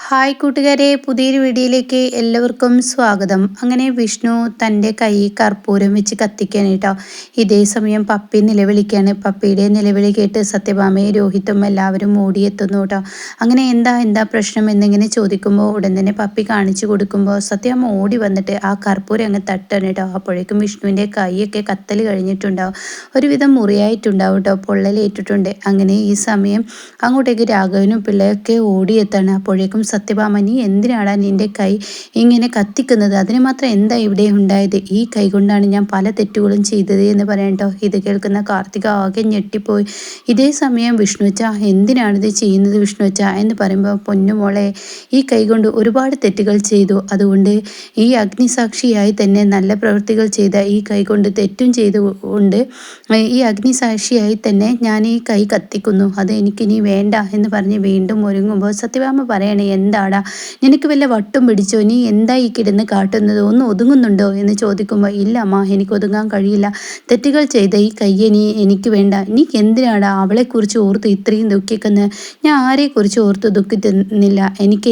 Hi കൂട്ടുകാരെ, പുതിയൊരു വീഡിയോയിലേക്ക് എല്ലാവർക്കും സ്വാഗതം. അങ്ങനെ വിഷ്ണു തൻ്റെ കൈ കർപ്പൂരം വെച്ച് കത്തിക്കാണ് കേട്ടോ. ഇതേ സമയം പപ്പി നിലവിളിക്കുകയാണ്. പപ്പിയുടെ നിലവിളി കേട്ട് സത്യഭാമയും രോഹിത്തും എല്ലാവരും ഓടിയെത്തുന്നു കേട്ടോ. അങ്ങനെ എന്താ പ്രശ്നം എന്നിങ്ങനെ ചോദിക്കുമ്പോൾ ഉടൻ തന്നെ പപ്പി കാണിച്ചു കൊടുക്കുമ്പോൾ സത്യഭാമ ഓടി വന്നിട്ട് ആ കർപ്പൂരം അങ്ങ് തട്ടാണ് കേട്ടോ. അപ്പോഴേക്കും വിഷ്ണുവിൻ്റെ കൈയൊക്കെ കത്തൽ കഴിഞ്ഞിട്ടുണ്ടാവും, ഒരുവിധം മുറിയായിട്ടുണ്ടാവും കേട്ടോ, പൊള്ളലേറ്റിട്ടുണ്ട്. അങ്ങനെ ഈ സമയം അങ്ങോട്ടേക്ക് രാഘവനും പിള്ളയൊക്കെ ഓടിയെത്താണ്. അപ്പോഴേക്കും സത്യഭാമ, നീ എന്തിനാടാ നിന്റെ കൈ ഇങ്ങനെ കത്തിക്കുന്നത്? അതിന് മാത്രം എന്താ ഇവിടെ ഉണ്ടായത്? ഈ കൈ കൊണ്ടാണ് ഞാൻ പല തെറ്റുകളും ചെയ്തത് എന്ന് പറയട്ടോ. ഇത് കേൾക്കുന്ന കാർത്തിക ആകെ ഞെട്ടിപ്പോയി. ഇതേ സമയം വിഷ്ണുവച്ച, എന്തിനാണിത് ചെയ്യുന്നത് വിഷ്ണുവച്ച എന്ന് പറയുമ്പോൾ, പൊന്നുമോളെ, ഈ കൈ കൊണ്ട് ഒരുപാട് തെറ്റുകൾ ചെയ്തു. അതുകൊണ്ട് ഈ അഗ്നിസാക്ഷിയായി തന്നെ നല്ല പ്രവൃത്തികൾ ചെയ്ത ഈ കൈ കൊണ്ട് തെറ്റും ചെയ്തുകൊണ്ട് ഈ അഗ്നിസാക്ഷിയായി തന്നെ ഞാൻ ഈ കൈ കത്തിക്കുന്നു. അത് എനിക്കിനി വേണ്ട എന്ന് പറഞ്ഞ് വീണ്ടും ഒരുങ്ങുമ്പോൾ സത്യഭാമ പറയണേ, എന്താടാ നിനക്ക് വല്ല വട്ടും പിടിച്ചോ? നീ എന്താ ഈ കിടന്ന് കാട്ടുന്നത്? ഒന്ന് ഒതുങ്ങുന്നുണ്ടോ എന്ന് ചോദിക്കുമ്പോൾ, ഇല്ല അമ്മ, എനിക്ക് ഒതുങ്ങാൻ കഴിയില്ല. തെറ്റുകൾ ചെയ്ത ഈ കയ്യെ എനിക്ക് വേണ്ട. നീ എന്തിനാടാ അവളെക്കുറിച്ച് ഓർത്ത് ഇത്രയും ദുഃഖിക്കുന്നത്? ഞാൻ ആരെക്കുറിച്ച് ഓർത്ത് ദുഃഖിക്കുന്നില്ല. എനിക്ക്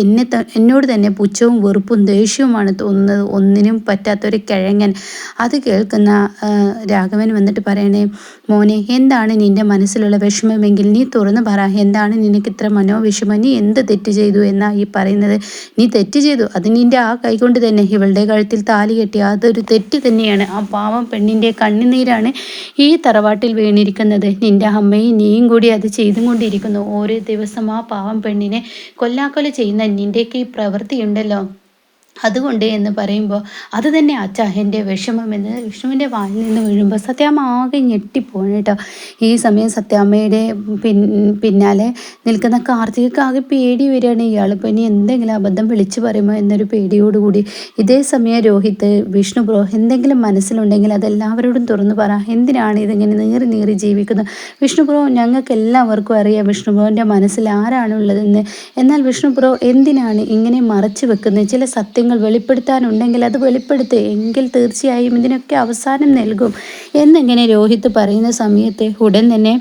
എന്നോട് തന്നെ പുച്ഛവും വെറുപ്പും ദേഷ്യവുമാണ് തോന്നുന്നത്. ഒന്നിനും പറ്റാത്തൊരു കിഴങ്ങൻ. അത് കേൾക്കുന്ന രാഘവൻ വന്നിട്ട് പറയണേ, മോനെ, എന്താണ് നിന്റെ മനസ്സിലുള്ള വിഷമമെങ്കിൽ നീ തുറന്നു പറ. എന്താണ് നിനക്ക് ഇത്ര മനോവിഷമം? നീ എന്ത് തെറ്റ് ചെയ്തു എന്നാ ഈ പറയുന്നത്? നീ തെറ്റ് ചെയ്തു, അത് നിന്റെ ആ കൈകൊണ്ട് തന്നെ ഇവളുടെ കഴുത്തിൽ താലി കെട്ടി. അതൊരു തെറ്റ് തന്നെയാണ്. ആ പാവം പെണ്ണിൻ്റെ കണ്ണുനീരാണ് ഈ തറവാട്ടിൽ വീണിരിക്കുന്നത്. നിന്റെ അമ്മയും നീയും കൂടി അത് ചെയ്തും കൊണ്ടിരിക്കുന്നു. ഓരോ ദിവസം ആ പാവം പെണ്ണിനെ കൊല്ലാക്കൊല ചെയ്യുന്ന നിൻ്റെയൊക്കെ ഈ പ്രവൃത്തിയുണ്ടല്ലോ, അതുകൊണ്ട് എന്ന് പറയുമ്പോൾ, അത് തന്നെ അച്ഛാ എൻ്റെ വിഷമമെന്ന് വിഷ്ണുവിൻ്റെ വായിൽ നിന്ന് വീഴുമ്പോൾ സത്യാമ്മ ആകെ ഞെട്ടിപ്പോണ് കേട്ടോ. ഈ സമയം സത്യാമ്മയുടെ പിന്നാലെ നിൽക്കുന്ന കാർത്തികക്ക് ആകെ പേടി വരികയാണ്. ഇയാളിപ്പോൾ ഇനി എന്തെങ്കിലും അബദ്ധം വിളിച്ചു പറയുമോ എന്നൊരു പേടിയോടുകൂടി. ഇതേ സമയം രോഹിത്ത്, വിഷ്ണു ബ്രോ, എന്തെങ്കിലും മനസ്സിലുണ്ടെങ്കിൽ അതെല്ലാവരോടും തുറന്നു പറ. എന്തിനാണ് ഇതിങ്ങനെ നീറി ജീവിക്കുന്നത്? വിഷ്ണു ബ്രോ, ഞങ്ങൾക്ക് എല്ലാവർക്കും അറിയാം വിഷ്ണു ബ്രോൻ്റെ മനസ്സിൽ ആരാണുള്ളതെന്ന്. എന്നാൽ വിഷ്ണു ബ്രോ എന്തിനാണ് ഇങ്ങനെ മറച്ചു വെക്കുന്നത്? ചില സത്യങ്ങൾ വെളിപ്പെടുത്താനുണ്ടെങ്കിൽ അത് വെളിപ്പെടുത്ത്, എങ്കിൽ തീർച്ചയായും ഇതിനൊക്കെ അവസാനം നൽകും എന്നിങ്ങനെ രോഹിത്ത് പറയുന്ന സമയത്ത് ഉടൻ തന്നെ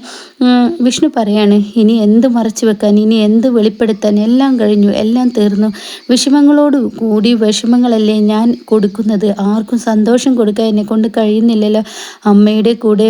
വിഷ്ണു പറയാണ്, ഇനി എന്ത് മറച്ചു വെക്കാൻ, ഇനി എന്ത് വെളിപ്പെടുത്താൻ? എല്ലാം കഴിഞ്ഞു, എല്ലാം തീർന്നു. വിഷമങ്ങളോട് കൂടി വിഷമങ്ങളല്ലേ ഞാൻ കൊടുക്കുന്നത്. ആർക്കും സന്തോഷം കൊടുക്കാൻ എന്നെ കൊണ്ട് കഴിയുന്നില്ലല്ലോ. അമ്മയുടെ കൂടെ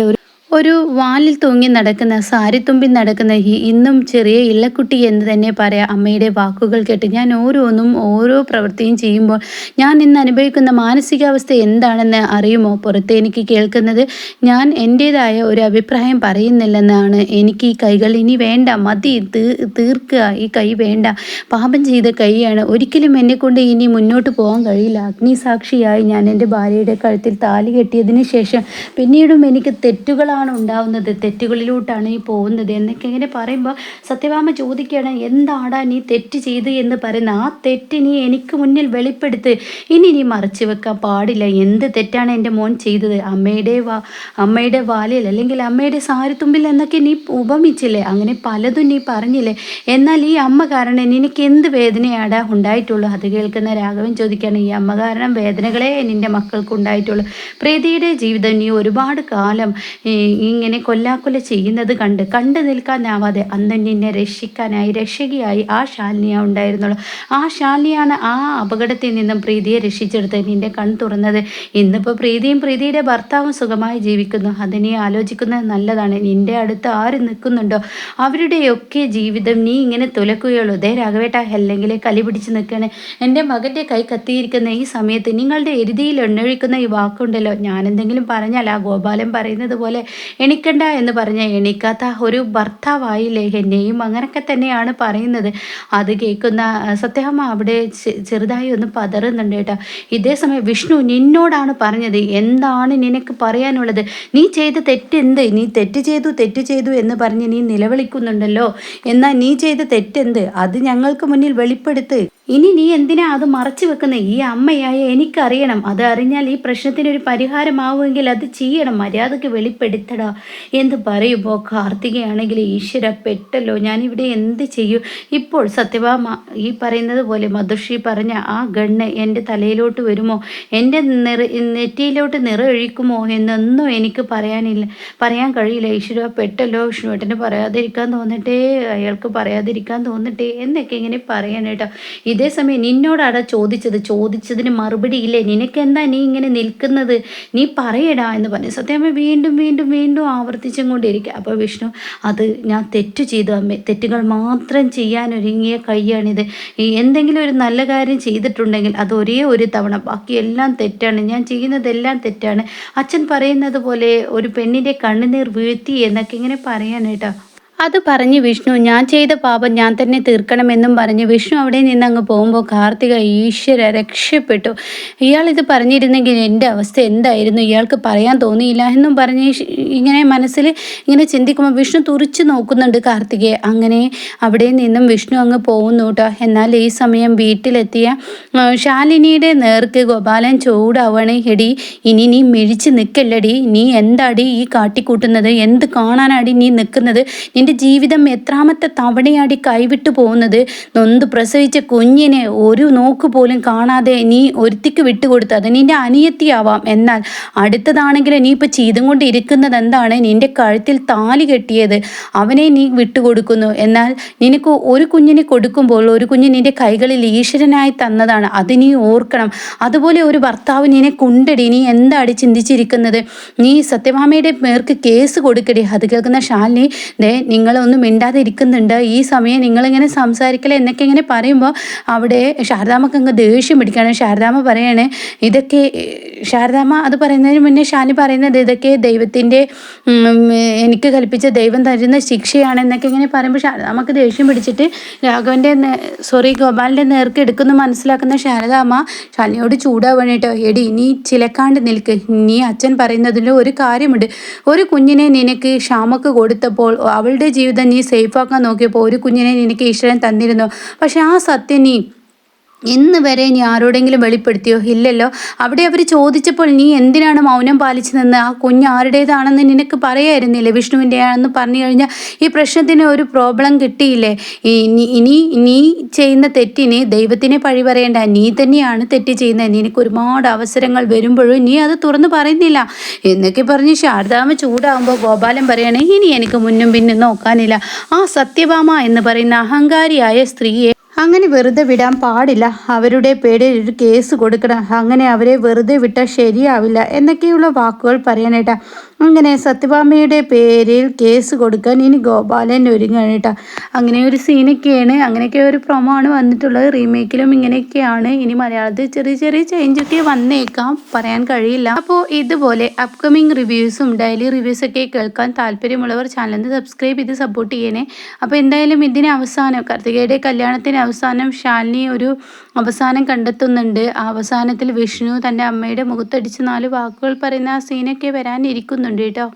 ഒരു വാലിൽ തൂങ്ങി നടക്കുന്ന, സാരിത്തുമ്പിൽ നടക്കുന്ന ഇന്നും ചെറിയ ഇള്ളക്കുട്ടി എന്ന് തന്നെ പറയാം. അമ്മയുടെ വാക്കുകൾ കേട്ട് ഞാൻ ഓരോ പ്രവൃത്തിയും ചെയ്യുമ്പോൾ ഞാൻ ഇന്ന് അനുഭവിക്കുന്ന മാനസികാവസ്ഥ എന്താണെന്ന് അറിയുമോ? പുറത്ത് എനിക്ക് കേൾക്കുന്നത് ഞാൻ എൻ്റേതായ ഒരു അഭിപ്രായം പറയുന്നില്ലെന്നാണ്. എനിക്ക് ഈ കൈകൾ ഇനി വേണ്ട, മതി, തീർക്കുക. ഈ കൈ വേണ്ട, പാപം ചെയ്ത കൈയാണ്. ഒരിക്കലും എന്നെക്കൊണ്ട് ഇനി മുന്നോട്ട് പോകാൻ കഴിയില്ല. അഗ്നിസാക്ഷിയായി ഞാൻ എൻ്റെ ഭാര്യയുടെ കഴുത്തിൽ താലി കെട്ടിയതിന് ശേഷം പിന്നീടും എനിക്ക് തെറ്റുകളാണ് ഉണ്ടാവുന്നത്, തെറ്റുകളിലോട്ടാണ് ഈ പോകുന്നത് എന്നൊക്കെ ഇങ്ങനെ പറയുമ്പോൾ സത്യഭാമ ചോദിക്കുകയാണ്, എന്താടാ നീ തെറ്റ് ചെയ്ത് എന്ന് പറയുന്ന? ആ തെറ്റ് നീ എനിക്ക് മുന്നിൽ വെളിപ്പെടുത്ത്. ഇനി നീ മറച്ചു വെക്കാൻ പാടില്ല. എന്ത് തെറ്റാണ് എൻ്റെ മോൻ ചെയ്തത്? അമ്മയുടെ വാലിൽ അല്ലെങ്കിൽ അമ്മയുടെ സാരിത്തുമ്പിൽ എന്നൊക്കെ നീ ഉപമിച്ചില്ലേ, അങ്ങനെ പലതും നീ പറഞ്ഞില്ലേ. എന്നാൽ ഈ അമ്മ കാരണം നിനക്ക് എന്ത് വേദനയാടാ ഉണ്ടായിട്ടുള്ളൂ? അത് കേൾക്കുന്ന രാഘവൻ ചോദിക്കുകയാണ്, ഈ അമ്മ കാരണം വേദനകളെ നിൻ്റെ മക്കൾക്ക് ഉണ്ടായിട്ടുള്ളൂ. പ്രീതിയുടെ ജീവിതം നീ ഒരുപാട് കാലം ഇങ്ങനെ കൊല്ലാക്കൊല ചെയ്യുന്നത് കണ്ടു നിൽക്കാനാവാതെ അന്ന് നിന്നെ രക്ഷിക്കാനായി രക്ഷകിയായി ആ ശാലിനിയ ഉണ്ടായിരുന്നുള്ളൂ. ആ ശാലിനിയാണ് ആ അപകടത്തിൽ നിന്നും പ്രീതിയെ രക്ഷിച്ചെടുത്ത് നിന്റെ കൺ തുറന്നത്. ഇന്നിപ്പോൾ പ്രീതിയും പ്രീതിയുടെ ഭർത്താവും സുഖമായി ജീവിക്കുന്നു. അത് നീ ആലോചിക്കുന്നത് നല്ലതാണ്. നിന്റെ അടുത്ത് ആര് നിൽക്കുന്നുണ്ടോ അവരുടെയൊക്കെ ജീവിതം നീ ഇങ്ങനെ തുലക്കുകയുള്ളൂ. ദേ രാഘവേട്ട, അല്ലെങ്കിൽ കലി പിടിച്ച് നിൽക്കുകയാണ്. എൻ്റെ മകൻ്റെ കൈ കത്തിയിരിക്കുന്ന ഈ സമയത്ത് നിങ്ങളുടെ എരുതിയിൽ എണ്ണൊഴിക്കുന്ന ഈ വാക്കുണ്ടല്ലോ, ഞാനെന്തെങ്കിലും പറഞ്ഞാൽ ആ ഗോപാലൻ പറയുന്നത് പോലെ എണിക്കണ്ട എന്ന് പറഞ്ഞാൽ എണിക്കാത്ത ഒരു ഭർത്താവായില്ലേ. എന്നെയും അങ്ങനെയൊക്കെ തന്നെയാണ് പറയുന്നത്. അത് കേൾക്കുന്ന സത്യഭാമ അവിടെ ചെറുതായി ഒന്ന് പതറുന്നുണ്ട് കേട്ടോ. ഇതേ സമയം വിഷ്ണു, നിന്നോടാണ് പറഞ്ഞത്, എന്താണ് നിനക്ക് പറയാനുള്ളത്? നീ ചെയ്ത തെറ്റെന്ത്? നീ തെറ്റ് ചെയ്തു എന്ന് പറഞ്ഞ് നീ നിലവിളിക്കുന്നുണ്ടല്ലോ. എന്നാൽ നീ ചെയ്ത തെറ്റെന്ത്? അത് ഞങ്ങൾക്ക് മുന്നിൽ വെളിപ്പെടുത്ത്. ഇനി നീ എന്തിനാ അത് മറച്ചു വെക്കുന്നത്? ഈ അമ്മയായ എനിക്കറിയണം. അത് അറിഞ്ഞാൽ ഈ പ്രശ്നത്തിനൊരു പരിഹാരമാവുമെങ്കിൽ അത് ചെയ്യണം. മര്യാദക്ക് വെളിപ്പെടുത്തടാ എന്ന് പറയുമ്പോൾ കാർത്തികയാണെങ്കിൽ, ഈശ്വര പെട്ടല്ലോ, ഞാനിവിടെ എന്ത് ചെയ്യും ഇപ്പോൾ? സത്യഭാമ ഈ പറയുന്നത് പോലെ മധുശ്രീ പറഞ്ഞ ആ ഗണ്ണ് എൻ്റെ തലയിലോട്ട് വരുമോ, എൻ്റെ നെറ്റിയിലോട്ട് നിറയൊഴിക്കുമോ എന്നൊന്നും എനിക്ക് പറയാൻ കഴിയില്ല. ഈശ്വര പെട്ടല്ലോ, വിഷ്ണുവേട്ടന് പറയാതിരിക്കാൻ തോന്നട്ടെ, അയാൾക്ക് പറയാതിരിക്കാൻ തോന്നട്ടെ എന്നൊക്കെ ഇങ്ങനെ പറയാൻ കേട്ടോ. ഇതേ സമയം നിന്നോടാടാ ചോദിച്ചതിന് മറുപടി ഇല്ലേ, നിനക്കെന്താ നീ ഇങ്ങനെ നിൽക്കുന്നത്, നീ പറയടാ എന്ന് പറഞ്ഞു. സത്യഭാമ വീണ്ടും വീണ്ടും വീണ്ടും ആവർത്തിച്ചും കൊണ്ടിരിക്കുക. അപ്പോൾ വിഷ്ണു, അത് ഞാൻ തെറ്റ് ചെയ്തു അമ്മേ, തെറ്റുകൾ മാത്രം ചെയ്യാനൊരുങ്ങിയ കൈയാണിത്. എന്തെങ്കിലും ഒരു നല്ല കാര്യം ചെയ്തിട്ടുണ്ടെങ്കിൽ അത് ഒരേ ഒരു തവണ, ബാക്കിയെല്ലാം തെറ്റാണ്, ഞാൻ ചെയ്യുന്നതെല്ലാം തെറ്റാണ്. അച്ഛൻ പറയുന്നത് പോലെ ഒരു പെണ്ണിൻ്റെ കണ്ണുനീർ വീഴ്ത്തി എന്നൊക്കെ ഇങ്ങനെ പറയാനേട്ടാ. അത് പറഞ്ഞ് വിഷ്ണു, ഞാൻ ചെയ്ത പാപം ഞാൻ തന്നെ തീർക്കണമെന്നും പറഞ്ഞ് വിഷ്ണു അവിടെ നിന്ന് അങ്ങ് പോകുമ്പോൾ കാർത്തിക, ഈശ്വര രക്ഷപ്പെട്ടു, ഇയാൾ ഇത് പറഞ്ഞിരുന്നെങ്കിൽ എൻ്റെ അവസ്ഥ എന്തായിരുന്നു, ഇയാൾക്ക് പറയാൻ തോന്നിയില്ല എന്നും പറഞ്ഞ് ഇങ്ങനെ മനസ്സിൽ ഇങ്ങനെ ചിന്തിക്കുമ്പോൾ വിഷ്ണു തുറിച്ച് നോക്കുന്നുണ്ട് കാർത്തികയെ. അങ്ങനെ അവിടെ നിന്നും വിഷ്ണു അങ്ങ് പോകുന്നു കേട്ടോ. എന്നാൽ ഈ സമയം വീട്ടിലെത്തിയ ശാലിനിയുടെ നേർക്ക് ഗോപാലൻ ചൂടാവാണ്. എടി, ഇനി നീ മിഴിച്ച് നിൽക്കല്ലടി, നീ എന്താടി ഈ കാട്ടിക്കൂട്ടുന്നത്, എന്ത് കാണാനാടി നീ നിൽക്കുന്നത്, നിന്റെ ജീവിതം എത്രാമത്തെ തവണയാടി കൈവിട്ടു പോകുന്നത്, നൊന്ത് പ്രസവിച്ച കുഞ്ഞിനെ ഒരു നോക്ക് പോലും കാണാതെ നീ ഒരുത്തിക്ക് വിട്ടുകൊടുത്തത് നിന്റെ അനിയത്തിയാവാം, എന്നാൽ അടുത്തതാണെങ്കിൽ നീ ഇപ്പോൾ ചെയ്തും കൊണ്ട് ഇരിക്കുന്നത് എന്താണ്, നിന്റെ കഴുത്തിൽ താലി കെട്ടിയത് അവനെ നീ വിട്ടുകൊടുക്കുന്നു. എന്നാൽ നിനക്ക് ഒരു കുഞ്ഞിനെ കൊടുക്കുമ്പോൾ ഒരു കുഞ്ഞ് നിന്റെ കൈകളിൽ ഈശ്വരനായി തന്നതാണ്, അത് നീ ഓർക്കണം. അതുപോലെ ഒരു ഭർത്താവ് നിന്നെ കൊണ്ടടി, നീ എന്താടി ചിന്തിച്ചിരിക്കുന്നത്, നീ സത്യഭാമയുടെ പേർക്ക് കേസ് കൊടുക്കടി. അത് കേൾക്കുന്ന ശാലിനി, നിങ്ങളൊന്നും മിണ്ടാതെ ഇരിക്കുന്നുണ്ട്, ഈ സമയം നിങ്ങളിങ്ങനെ സംസാരിക്കല എന്നൊക്കെ ഇങ്ങനെ പറയുമ്പോൾ അവിടെ ശാരദാമ്മക്ക് അങ്ങ് ദേഷ്യം പിടിക്കുകയാണ്. ശാരദാമ്മ പറയാണ്, ഇതൊക്കെ ശാരദാമ്മ അത് പറയുന്നതിന് മുന്നേ ഷാനി പറയുന്നത് ഇതൊക്കെ ദൈവത്തിൻ്റെ എനിക്ക് കൽപ്പിച്ച ദൈവം തരുന്ന ശിക്ഷയാണ് എന്നൊക്കെ ഇങ്ങനെ പറയുമ്പോൾ ശാരദാമ്മക്ക് ദേഷ്യം പിടിച്ചിട്ട് ഗോപാലിൻ്റെ നേർക്ക് എടുക്കുന്നു മനസ്സിലാക്കുന്ന ശാരദാമ്മ ഷാനിയോട് ചൂടാവാണ് കേട്ടോ. എടി, നീ ചിലക്കാണ്ട് നിൽക്ക്, നീ അച്ഛൻ പറയുന്നതിൽ ഒരു കാര്യമുണ്ട്, ഒരു കുഞ്ഞിനെ നിനക്ക് ക്ഷാമക്ക് കൊടുത്തപ്പോൾ അവളുടെ ജീവിതം നീ സേഫാക്കാൻ നോക്കിയപ്പോൾ ഒരു കുഞ്ഞിനെ നിനക്ക് ഈശ്വരൻ തന്നിരുന്നു, പക്ഷെ ആ സത്യം നീ ഇന്ന് വരെ നീ ആരോടെങ്കിലും വെളിപ്പെടുത്തിയോ? ഇല്ലല്ലോ. അവിടെ അവർ ചോദിച്ചപ്പോൾ നീ എന്തിനാണ് മൗനം പാലിച്ചു നിന്ന്, ആ കുഞ്ഞ് ആരുടേതാണെന്ന് നിനക്ക് പറയായിരുന്നില്ലേ, വിഷ്ണുവിൻ്റെ ആണെന്ന് പറഞ്ഞു കഴിഞ്ഞാൽ ഈ പ്രശ്നത്തിന് ഒരു പ്രോബ്ലം കിട്ടിയില്ലേ. ഇനി നീ ചെയ്യുന്ന തെറ്റിന് ദൈവത്തിനെ പഴി പറയേണ്ട, നീ തന്നെയാണ് തെറ്റ് ചെയ്യുന്നത്, നിനക്ക് ഒരുപാട് അവസരങ്ങൾ വരുമ്പോഴും നീ അത് തുറന്നു പറയുന്നില്ല എന്നൊക്കെ പറഞ്ഞ് ശാരദാമ്മ ചൂടാകുമ്പോൾ ഗോപാലൻ പറയണേ, ഇനി എനിക്ക് മുന്നും പിന്നും നോക്കാനില്ല, ആ സത്യഭാമ എന്ന് പറയുന്ന അഹങ്കാരിയായ സ്ത്രീയെ അങ്ങനെ വെറുതെ വിടാൻ പാടില്ല, അവരുടെ പേരിൽ ഒരു കേസ് കൊടുക്കണം, അങ്ങനെ അവരെ വെറുതെ വിട്ടാൽ ശരിയാവില്ല എന്നൊക്കെയുള്ള വാക്കുകൾ പറയാനേട്ടാ. അങ്ങനെ സത്യഭാമയുടെ പേരിൽ കേസ് കൊടുക്കാൻ ഇനി ഗോപാലൻ ഒരുങ്ങാനേട്ടാ. അങ്ങനെ ഒരു സീനൊക്കെയാണ്, അങ്ങനെയൊക്കെ ഒരു പ്രൊമോ ആണ് വന്നിട്ടുള്ളത്. റീമേക്കിലും ഇങ്ങനെയൊക്കെയാണ്. ഇനി മലയാളത്തിൽ ചെറിയ ചെറിയ ചേഞ്ചൊക്കെ വന്നേക്കാം, പറയാൻ കഴിയില്ല. അപ്പോൾ ഇതുപോലെ അപ്കമിങ് റിവ്യൂസും ഡെയിലി റിവ്യൂസൊക്കെ കേൾക്കാൻ താല്പര്യമുള്ളവർ ചാനലിന് സബ്സ്ക്രൈബ് ചെയ്ത് സപ്പോർട്ട് ചെയ്യണേ. അപ്പോൾ എന്തായാലും ഇതിന് അവസാനം കാർത്തികയുടെ കല്യാണത്തിന് അവസാനം ശാലിനി ഒരു അവസാനം കണ്ടെത്തുന്നുണ്ട്. ആ അവസാനത്തിൽ വിഷ്ണു തൻ്റെ അമ്മയുടെ മുഖത്തടിച്ച് 4 വാക്കുകൾ പറയുന്ന ആ സീനൊക്കെ വരാനിരിക്കുന്നുണ്ട് കേട്ടോ.